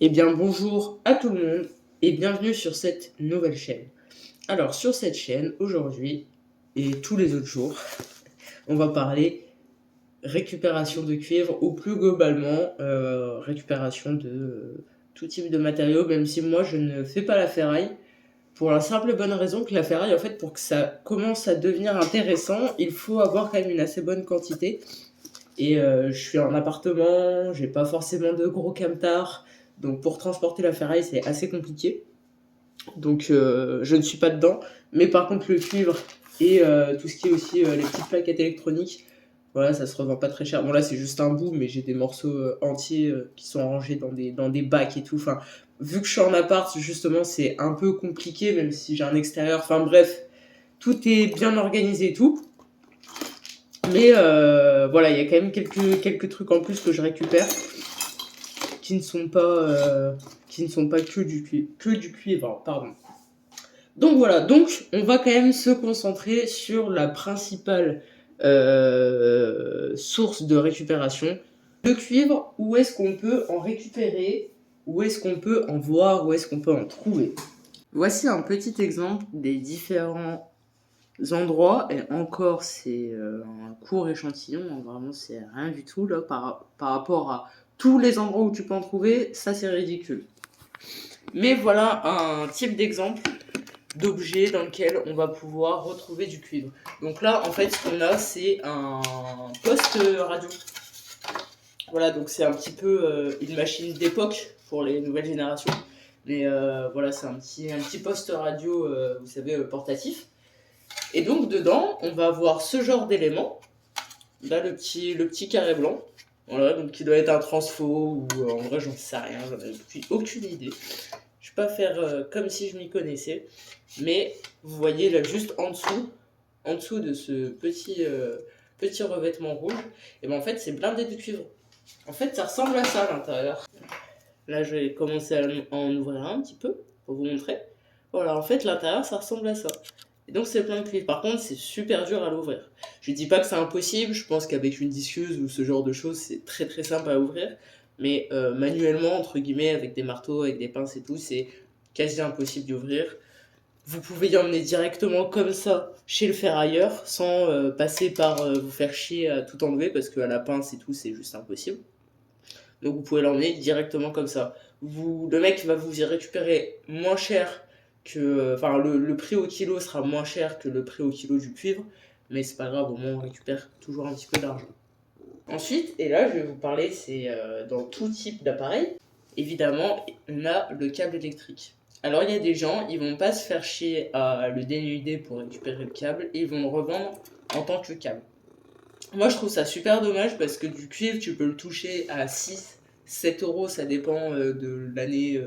Eh bien bonjour à tout le monde et bienvenue sur cette nouvelle chaîne. Alors sur cette chaîne, aujourd'hui et tous les autres jours, on va parler récupération de cuivre ou plus globalement récupération de tout type de matériaux, même si moi je ne fais pas la ferraille. Pour la simple et bonne raison que la ferraille, en fait, pour que ça commence à devenir intéressant, il faut avoir quand même une assez bonne quantité. Et je suis en appartement, j'ai pas forcément de gros camtars, donc pour transporter la ferraille c'est assez compliqué. Donc je ne suis pas dedans, mais par contre le cuivre et tout ce qui est aussi les petites plaquettes électroniques, voilà, ça se revend pas très cher. Bon là c'est juste un bout, mais j'ai des morceaux entiers qui sont rangés dans des bacs et tout. Enfin, vu que je suis en appart, justement c'est un peu compliqué, même si j'ai un extérieur. Enfin bref, tout est bien organisé et tout. Mais voilà, il y a quand même quelques trucs en plus que je récupère qui ne sont pas que du cuivre, pardon. Donc voilà, donc on va quand même se concentrer sur la principale source de récupération. Le cuivre, où est-ce qu'on peut en récupérer, où est-ce qu'on peut en voir, où est-ce qu'on peut en trouver. Voici un petit exemple des différents endroits, et encore c'est un court échantillon, hein, vraiment c'est rien du tout là par rapport à tous les endroits où tu peux en trouver, ça c'est ridicule. Mais voilà un type d'exemple d'objet dans lequel on va pouvoir retrouver du cuivre. Donc là en fait ce qu'on a c'est un poste radio. Voilà, donc c'est un petit peu une machine d'époque pour les nouvelles générations. Mais voilà, c'est un petit poste radio, vous savez, portatif. Et donc dedans, on va avoir ce genre d'éléments. Là, le petit carré blanc. Voilà, donc qui doit être un transfo ou en vrai, j'en sais rien, j'en ai aucune idée. Je vais pas faire comme si je m'y connaissais. Mais vous voyez là, juste en dessous de ce petit revêtement rouge, et ben en fait, c'est blindé de cuivre. En fait, ça ressemble à ça à l'intérieur. Là, je vais commencer à en ouvrir un petit peu pour vous montrer. Voilà, en fait, l'intérieur, ça ressemble à ça. Et donc, c'est plein de cuivre. Par contre, c'est super dur à l'ouvrir. Je dis pas que c'est impossible, je pense qu'avec une disqueuse ou ce genre de choses, c'est très très simple à ouvrir. Mais manuellement, entre guillemets, avec des marteaux, avec des pinces et tout, c'est quasi impossible d'ouvrir. Vous pouvez y emmener directement comme ça chez le ferrailleur, sans passer par vous faire chier à tout enlever, parce qu'à la pince et tout, c'est juste impossible. Donc vous pouvez l'emmener directement comme ça. Le mec va vous y récupérer moins cher que. Enfin, le prix au kilo sera moins cher que le prix au kilo du cuivre, mais c'est pas grave, au moins on récupère toujours un petit peu d'argent. Ensuite, et là je vais vous parler, c'est dans tout type d'appareil, évidemment, on a le câble électrique. Alors il y a des gens, ils vont pas se faire chier à le dénuder pour récupérer le câble, et ils vont le revendre en tant que câble. Moi, je trouve ça super dommage parce que du cuivre, tu peux le toucher à 6, 7 euros, ça dépend de l'année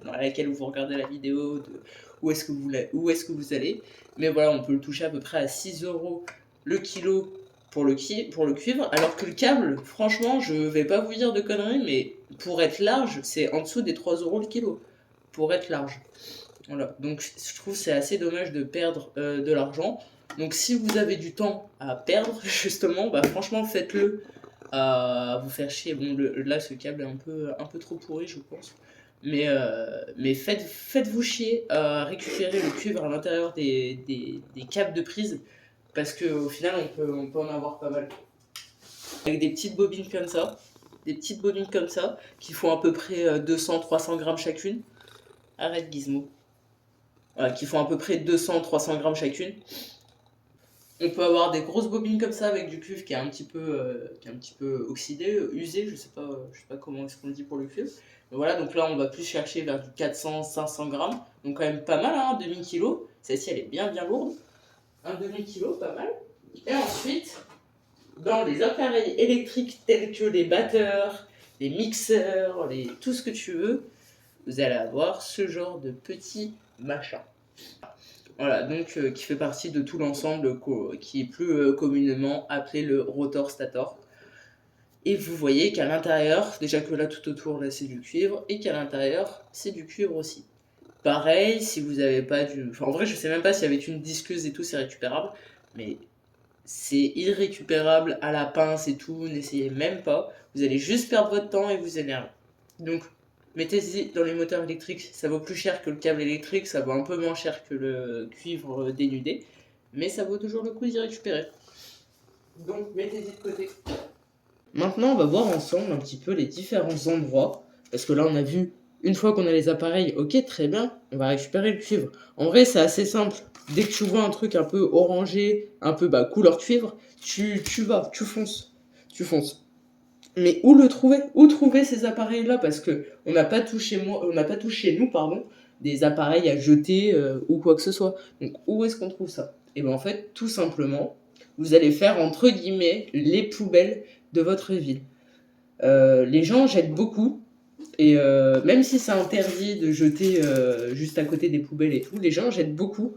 dans laquelle vous regardez la vidéo, de où est-ce que vous allez. Mais voilà, on peut le toucher à peu près à 6 euros le kilo pour le cuivre, alors que le câble, franchement, je vais pas vous dire de conneries, mais pour être large, c'est en dessous des 3 euros le kilo. Pour être large. Voilà, donc je trouve c'est assez dommage de perdre de l'argent. Donc si vous avez du temps à perdre, justement, bah franchement faites-le à vous faire chier. Bon, là ce câble est un peu trop pourri, je pense. Mais faites-vous chier à récupérer le cuivre à l'intérieur des câbles de prise, parce qu'au final on peut en avoir pas mal. Avec des petites bobines comme ça, qui font à peu près 200-300 grammes chacune. Arrête Gizmo. Qui font à peu près 200-300 grammes chacune. On peut avoir des grosses bobines comme ça avec du cuivre qui est qui est un petit peu oxydé, usé, je sais pas comment est-ce qu'on le dit pour le cuivre. Mais voilà, donc là on va plus chercher vers du 400-500 grammes, donc quand même pas mal, hein, demi-kilo. Celle-ci elle est bien lourde, un demi-kilo, pas mal. Et ensuite, dans les appareils électriques tels que les batteurs, les mixeurs, tout ce que tu veux, vous allez avoir ce genre de petits machins. Voilà, donc qui fait partie de tout l'ensemble qui est plus communément appelé le rotor stator. Et vous voyez qu'à l'intérieur, déjà que là tout autour là c'est du cuivre, et qu'à l'intérieur c'est du cuivre aussi. Pareil, si vous avez pas du. Enfin, en vrai, je sais même pas si avec une disqueuse et tout c'est récupérable, mais c'est irrécupérable à la pince et tout, n'essayez même pas. Vous allez juste perdre votre temps et vous énerver. Donc Mettez-y dans les moteurs électriques, ça vaut plus cher que le câble électrique, ça vaut un peu moins cher que le cuivre dénudé, mais ça vaut toujours le coup d'y récupérer. Donc mettez-y de côté. Maintenant, on va voir ensemble un petit peu les différents endroits, parce que là, on a vu, une fois qu'on a les appareils, ok, très bien, on va récupérer le cuivre. En vrai, c'est assez simple. Dès que tu vois un truc un peu orangé, un peu couleur cuivre, tu fonces. Tu fonces. Mais où le trouver? Où trouver ces appareils-là? Parce que on n'a pas tout chez nous, pardon, des appareils à jeter ou quoi que ce soit. Donc où est-ce qu'on trouve ça? Et bien en fait, tout simplement, vous allez faire entre guillemets les poubelles de votre ville. Les gens jettent beaucoup, et même si c'est interdit de jeter juste à côté des poubelles et tout, les gens jettent beaucoup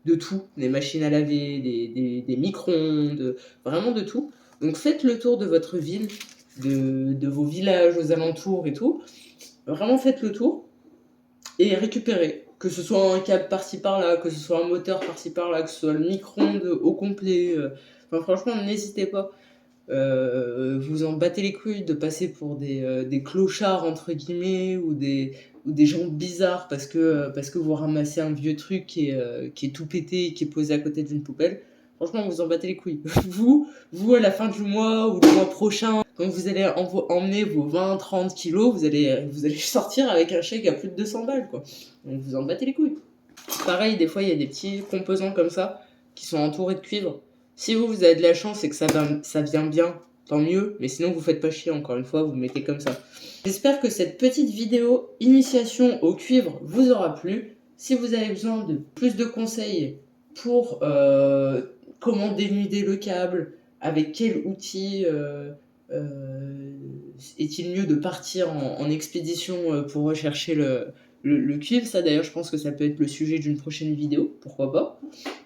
de tout, des machines à laver, des micro-ondes, vraiment de tout. Donc faites le tour de votre ville, de vos villages aux alentours et tout. Vraiment faites le tour et récupérez. Que ce soit un câble par-ci par-là, que ce soit un moteur par-ci par-là, que ce soit le micro-ondes au complet. Enfin, franchement, n'hésitez pas. Vous en battez les couilles de passer pour des clochards entre guillemets ou des gens bizarres parce que vous ramassez un vieux truc qui est tout pété et qui est posé à côté d'une poubelle. Franchement, vous en battez les couilles. Vous à la fin du mois ou le mois prochain, quand vous allez emmener vos 20-30 kilos, vous allez sortir avec un chèque à plus de 200 balles, quoi. Donc vous en battez les couilles. Pareil, des fois, il y a des petits composants comme ça qui sont entourés de cuivre. Si vous avez de la chance et que ça vient bien, tant mieux. Mais sinon, vous faites pas chier, encore une fois, vous mettez comme ça. J'espère que cette petite vidéo initiation au cuivre vous aura plu. Si vous avez besoin de plus de conseils pour comment dénuder le câble, avec quel outil est-il mieux de partir en expédition pour rechercher le cuivre, ça d'ailleurs je pense que ça peut être le sujet d'une prochaine vidéo, pourquoi pas.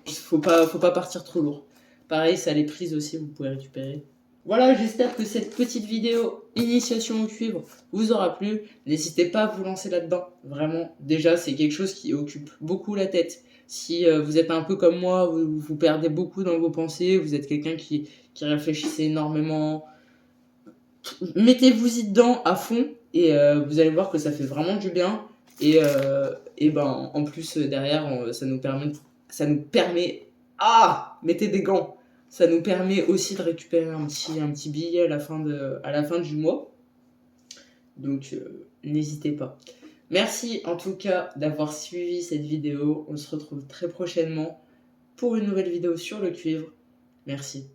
Faut pas partir trop lourd. Pareil, ça les prises aussi, vous pouvez récupérer. Voilà, j'espère que cette petite vidéo initiation au cuivre vous aura plu. N'hésitez pas à vous lancer là-dedans. Vraiment, déjà, c'est quelque chose qui occupe beaucoup la tête. Si vous êtes un peu comme moi, vous perdez beaucoup dans vos pensées, vous êtes quelqu'un qui réfléchissait énormément, mettez-vous-y dedans à fond et vous allez voir que ça fait vraiment du bien. Et ben, en plus, derrière, ça nous permet. Ah! Mettez des gants! Ça nous permet aussi de récupérer un petit billet à la fin du mois. Donc, n'hésitez pas. Merci en tout cas d'avoir suivi cette vidéo. On se retrouve très prochainement pour une nouvelle vidéo sur le cuivre. Merci.